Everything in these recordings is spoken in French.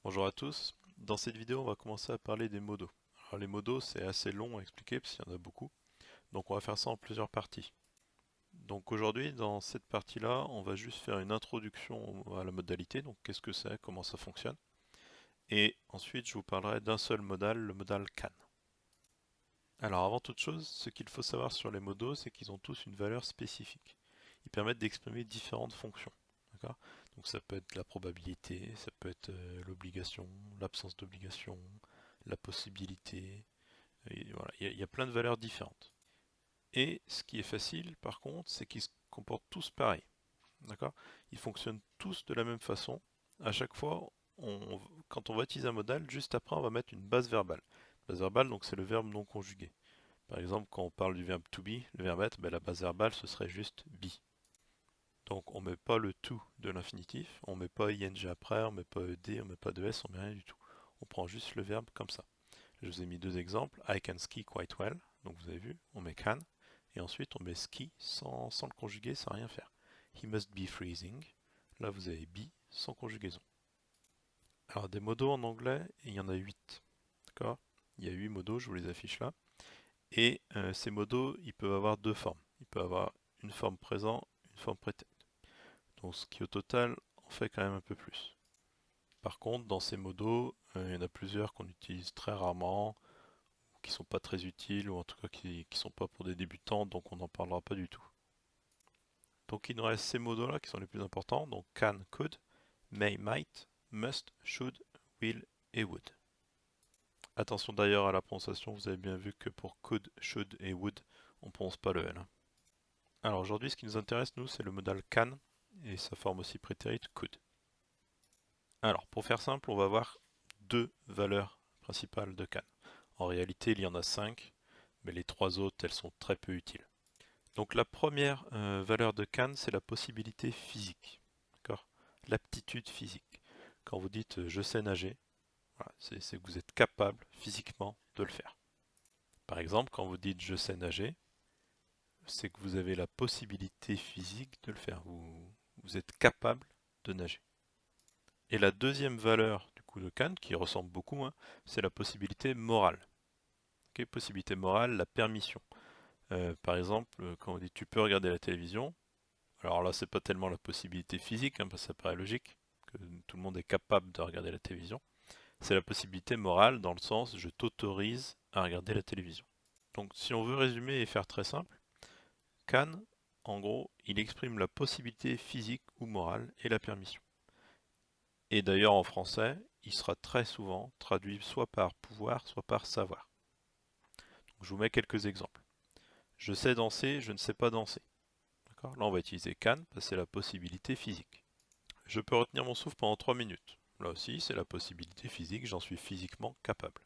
Bonjour à tous. Dans cette vidéo, on va commencer à parler des modos. Alors les modos, c'est assez long à expliquer parce qu'il y en a beaucoup. Donc on va faire ça en plusieurs parties. Donc aujourd'hui, dans cette partie-là, on va juste faire une introduction à la modalité. Donc qu'est-ce que c'est, comment ça fonctionne. Et ensuite, je vous parlerai d'un seul modal, le modal can. Alors avant toute chose, ce qu'il faut savoir sur les modos, c'est qu'ils ont tous une valeur spécifique. Ils permettent d'exprimer différentes fonctions. D'accord? Donc ça peut être la probabilité, ça peut être l'obligation, l'absence d'obligation, la possibilité. Et voilà, il y a plein de valeurs différentes. Et ce qui est facile, par contre, c'est qu'ils se comportent tous pareil. D'accord? Ils fonctionnent tous de la même façon. À chaque fois, quand on va utiliser un modal, juste après, on va mettre une base verbale. Base verbale, donc c'est le verbe non conjugué. Par exemple, quand on parle du verbe to be, le verbe être, ben, la base verbale, ce serait juste be. Donc on ne met pas le to de l'infinitif, on ne met pas ing après, on ne met pas ed, on ne met pas de s, on ne met rien du tout. On prend juste le verbe comme ça. Je vous ai mis deux exemples. I can ski quite well. Donc vous avez vu, on met can. Et ensuite on met ski sans le conjuguer, sans rien faire. He must be freezing. Là vous avez be sans conjugaison. Alors des modos en anglais, il y en a 8. D'accord? Il y a 8 modos, je vous les affiche là. Et ces modos, ils peuvent avoir deux formes. Ils peuvent avoir une forme présent, une forme prétérite. Donc ce qui au total en fait quand même un peu plus. Par contre, dans ces modos, il y en a plusieurs qu'on utilise très rarement, qui sont pas très utiles, ou en tout cas qui sont pas pour des débutants, donc on n'en parlera pas du tout. Donc il nous reste ces modos-là qui sont les plus importants, donc can, could, may, might, must, should, will et would. Attention d'ailleurs à la prononciation, vous avez bien vu que pour could, should et would, on ne prononce pas le L. Alors aujourd'hui, ce qui nous intéresse, nous, c'est le modal can, et sa forme aussi prétérite could. Alors, pour faire simple, on va avoir deux valeurs principales de can. En réalité, il y en a 5, mais les trois autres, elles sont très peu utiles. Donc la première valeur de can, c'est la possibilité physique. D'accord? L'aptitude physique. Quand vous dites je sais nager, voilà, c'est que vous êtes capable physiquement de le faire. Par exemple, quand vous dites je sais nager, c'est que vous avez la possibilité physique de le faire. Vous êtes capable de nager. Et la deuxième valeur du coup de can, qui ressemble beaucoup, hein, c'est la possibilité morale. Okay, possibilité morale, la permission. Par exemple, quand on dit tu peux regarder la télévision, alors là c'est pas tellement la possibilité physique, hein, parce que ça paraît logique, que tout le monde est capable de regarder la télévision. C'est la possibilité morale dans le sens je t'autorise à regarder la télévision. Donc si on veut résumer et faire très simple, can, en gros, il exprime la possibilité physique ou morale et la permission. Et d'ailleurs en français, il sera très souvent traduit soit par pouvoir, soit par savoir. Donc, je vous mets quelques exemples. Je sais danser, je ne sais pas danser. Là, on va utiliser can parce que c'est la possibilité physique. Je peux retenir mon souffle pendant 3 minutes. Là aussi, c'est la possibilité physique, j'en suis physiquement capable.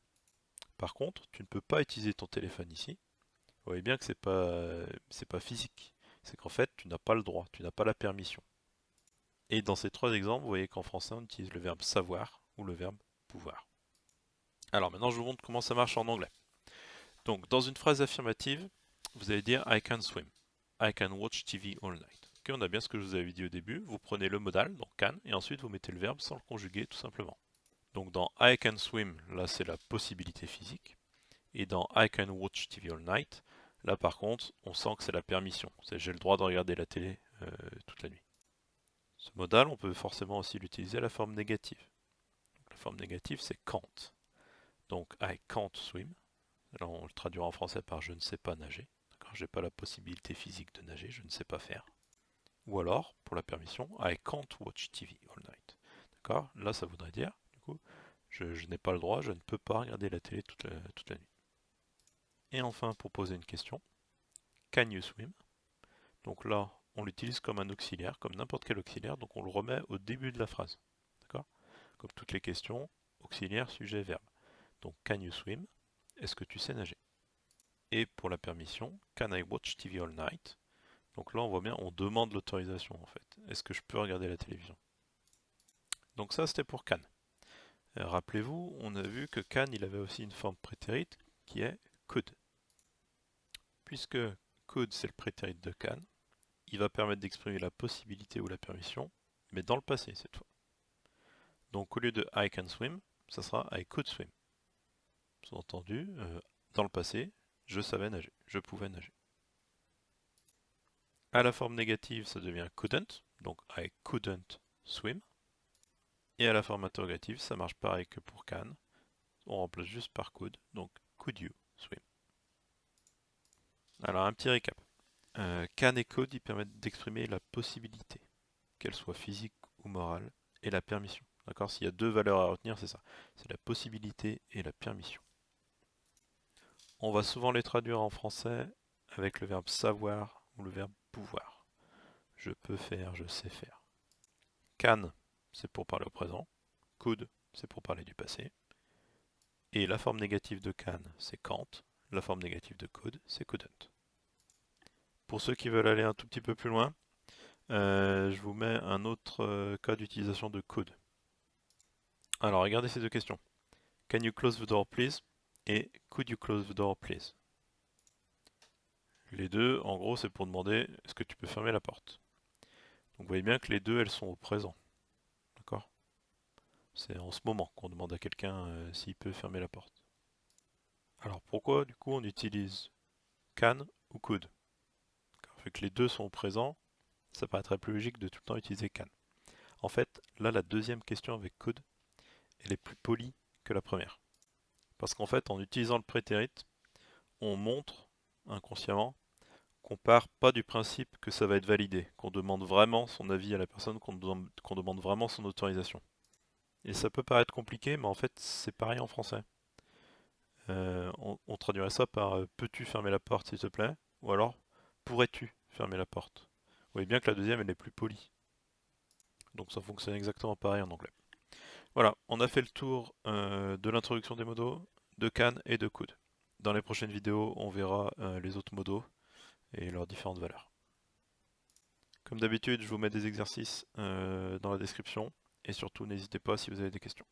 Par contre, tu ne peux pas utiliser ton téléphone ici. Vous voyez bien que c'est pas physique. C'est qu'en fait, tu n'as pas le droit, tu n'as pas la permission. Et dans ces trois exemples, vous voyez qu'en français, on utilise le verbe savoir ou le verbe pouvoir. Alors maintenant, je vous montre comment ça marche en anglais. Donc, dans une phrase affirmative, vous allez dire I can swim. I can watch TV all night. Ok, on a bien ce que je vous avais dit au début. Vous prenez le modal, donc can, et ensuite vous mettez le verbe sans le conjuguer, tout simplement. Donc dans I can swim, là c'est la possibilité physique. Et dans I can watch TV all night, là par contre, on sent que c'est la permission. C'est j'ai le droit de regarder la télé toute la nuit. Ce modal, on peut forcément aussi l'utiliser à la forme négative. Donc, la forme négative, c'est can't. Donc I can't swim. Là, on le traduira en français par je ne sais pas nager. Je n'ai pas la possibilité physique de nager, je ne sais pas faire. Ou alors, pour la permission, I can't watch TV all night. D'accord? Là, ça voudrait dire, du coup, je n'ai pas le droit, je ne peux pas regarder la télé toute la nuit. Et enfin, pour poser une question, can you swim? Donc là, on l'utilise comme un auxiliaire, comme n'importe quel auxiliaire, donc on le remet au début de la phrase. D'accord? Comme toutes les questions, auxiliaire, sujet, verbe. Donc, can you swim? Est-ce que tu sais nager? Et pour la permission, can I watch TV all night? Donc là, on voit bien, on demande l'autorisation en fait. Est-ce que je peux regarder la télévision? Donc ça, c'était pour can. Rappelez-vous, on a vu que can, il avait aussi une forme prétérite qui est could. Puisque could, c'est le prétérite de can, il va permettre d'exprimer la possibilité ou la permission, mais dans le passé cette fois. Donc au lieu de I can swim, ça sera I could swim. Sous-entendu, dans le passé, je savais nager, je pouvais nager. À la forme négative, ça devient couldn't, donc I couldn't swim. Et à la forme interrogative, ça marche pareil que pour can. On remplace juste par could, donc could you swim. Alors un petit récap. Can et could, ils permettent d'exprimer la possibilité, qu'elle soit physique ou morale, et la permission. D'accord? S'il y a deux valeurs à retenir, c'est ça. C'est la possibilité et la permission. On va souvent les traduire en français avec le verbe savoir ou le verbe pouvoir. Je peux faire, je sais faire. Can, c'est pour parler au présent. Could, c'est pour parler du passé. Et la forme négative de can, c'est can't. La forme négative de could, c'est couldn't. Pour ceux qui veulent aller un tout petit peu plus loin, je vous mets un autre cas d'utilisation de could. Alors regardez ces deux questions. Can you close the door please? Et could you close the door please? Les deux, en gros, c'est pour demander est-ce que tu peux fermer la porte. Donc vous voyez bien que les deux, elles sont au présent. D'accord? C'est en ce moment qu'on demande à quelqu'un s'il peut fermer la porte. Alors pourquoi du coup on utilise can ou could? Vu que les deux sont au présent, ça paraîtrait plus logique de tout le temps utiliser can. En fait, là la deuxième question avec could, elle est plus polie que la première. Parce qu'en fait, en utilisant le prétérit, on montre inconsciemment qu'on part pas du principe que ça va être validé, qu'on demande vraiment son avis à la personne, qu'on demande vraiment son autorisation. Et ça peut paraître compliqué, mais en fait c'est pareil en français. On traduirait ça par peux-tu fermer la porte s'il te plaît? Ou alors pourrais-tu fermer la porte? Vous voyez bien que la deuxième elle est plus polie. Donc ça fonctionne exactement pareil en anglais. Voilà, on a fait le tour de l'introduction des modos, de can et de could. Dans les prochaines vidéos, on verra les autres modos et leurs différentes valeurs. Comme d'habitude, je vous mets des exercices dans la description et surtout n'hésitez pas si vous avez des questions.